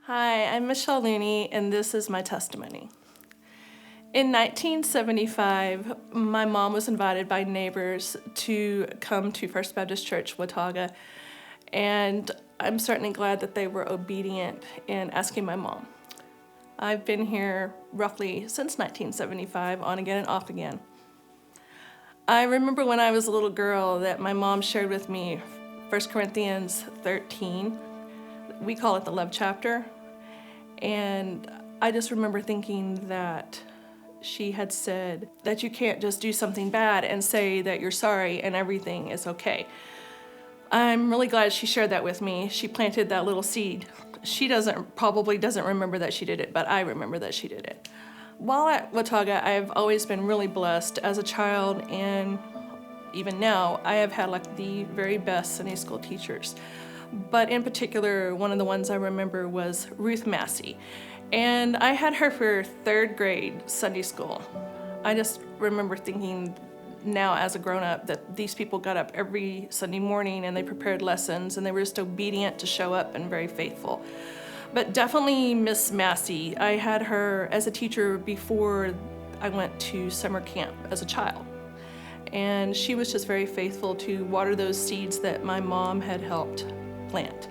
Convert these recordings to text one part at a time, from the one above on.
Hi, I'm Michele Luney, and this is my testimony. In 1975, my mom was invited by neighbors to come to First Baptist Church, Watauga, and I'm certainly glad that they were obedient in asking my mom. I've been here roughly since 1975, on again and off again. I remember when I was a little girl that my mom shared with me 1 Corinthians 13. We call it the love chapter. And I just remember thinking that she had said that you can't just do something bad and say that you're sorry and everything is okay. I'm really glad she shared that with me. She planted that little seed. She probably doesn't remember that she did it, but I remember that she did it. While at Watauga, I've always been really blessed as a child, and even now, I have had like the very best Sunday school teachers. But in particular, one of the ones I remember was Ruth Massey. And I had her for third grade Sunday school. I just remember thinking now as a grown-up that these people got up every Sunday morning and they prepared lessons and they were just obedient to show up and very faithful. But definitely Miss Massey. I had her as a teacher before I went to summer camp as a child. And she was just very faithful to water those seeds that my mom had helped plant.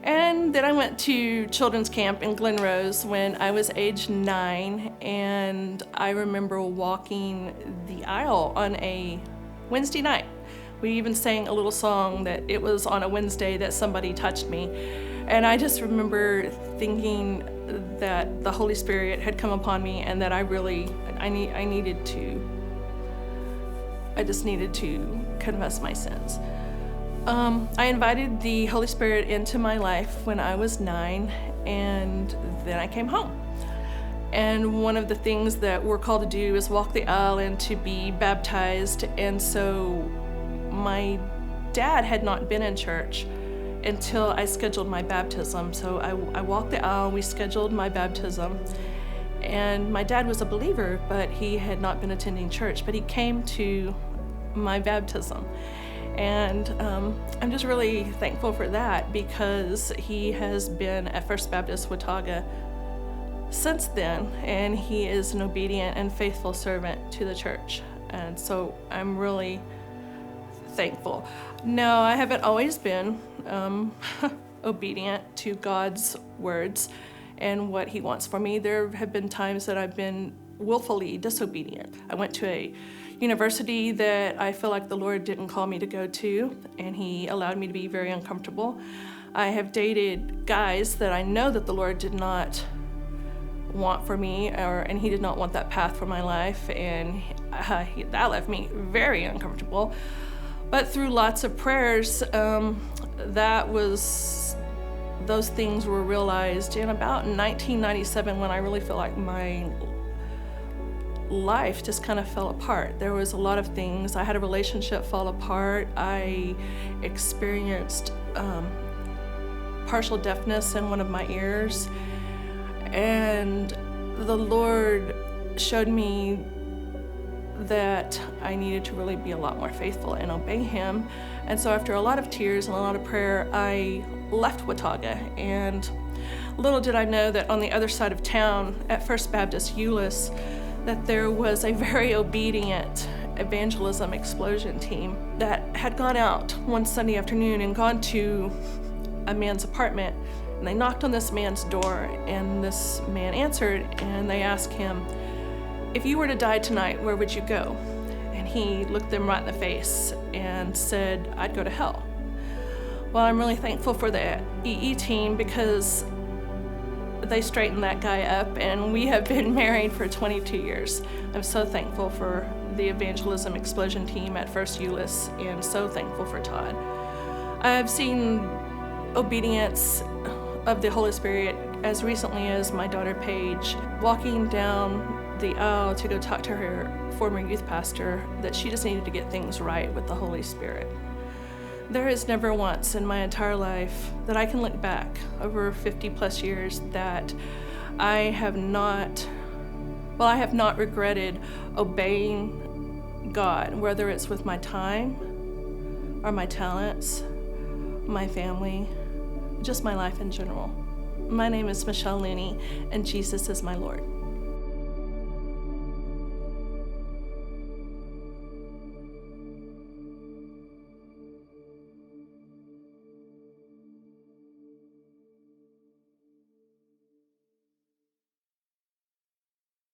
And then I went to children's camp in Glen Rose when I was age 9, and I remember walking the aisle on a Wednesday night. We even sang a little song that it was on a Wednesday that somebody touched me. And I just remember thinking that the Holy Spirit had come upon me and that I just needed to confess my sins. I invited the Holy Spirit into my life when I was 9, and then I came home. And one of the things that we're called to do is walk the aisle and to be baptized. And so my dad had not been in church until I scheduled my baptism. So I walked the aisle, we scheduled my baptism. And my dad was a believer, but he had not been attending church, but he came to my baptism. And I'm just really thankful for that, because he has been at First Baptist Watauga since then, and he is an obedient and faithful servant to the church. And so I'm really thankful. No, I haven't always been obedient to God's words and what he wants for me. There have been times that I've been willfully disobedient. I went to a university that I feel like the Lord didn't call me to go to, and he allowed me to be very uncomfortable. I have dated guys that I know that the Lord did not want for me, and he did not want that path for my life, and that left me very uncomfortable. But through lots of prayers, those things were realized in about 1997, when I really feel like my life just kind of fell apart. There was a lot of things. I had a relationship fall apart. I experienced partial deafness in one of my ears, and the Lord showed me that I needed to really be a lot more faithful and obey him. And so after a lot of tears and a lot of prayer, I left Watauga. And little did I know that on the other side of town at First Baptist Euless, that there was a very obedient evangelism explosion team that had gone out one Sunday afternoon and gone to a man's apartment. And they knocked on this man's door, and this man answered, and they asked him, "If you were to die tonight, where would you go?" And he looked them right in the face and said, "I'd go to hell." Well, I'm really thankful for the EE team, because they straightened that guy up, and we have been married for 22 years. I'm so thankful for the evangelism explosion team at First Euless, and so thankful for Todd. I've seen obedience of the Holy Spirit as recently as my daughter Paige walking down the aisle to go talk to her former youth pastor that she just needed to get things right with the Holy Spirit. There is never once in my entire life that I can look back over 50 plus years that I have not regretted obeying God, whether it's with my time or my talents, my family, just my life in general. My name is Michele Luney, and Jesus is my Lord.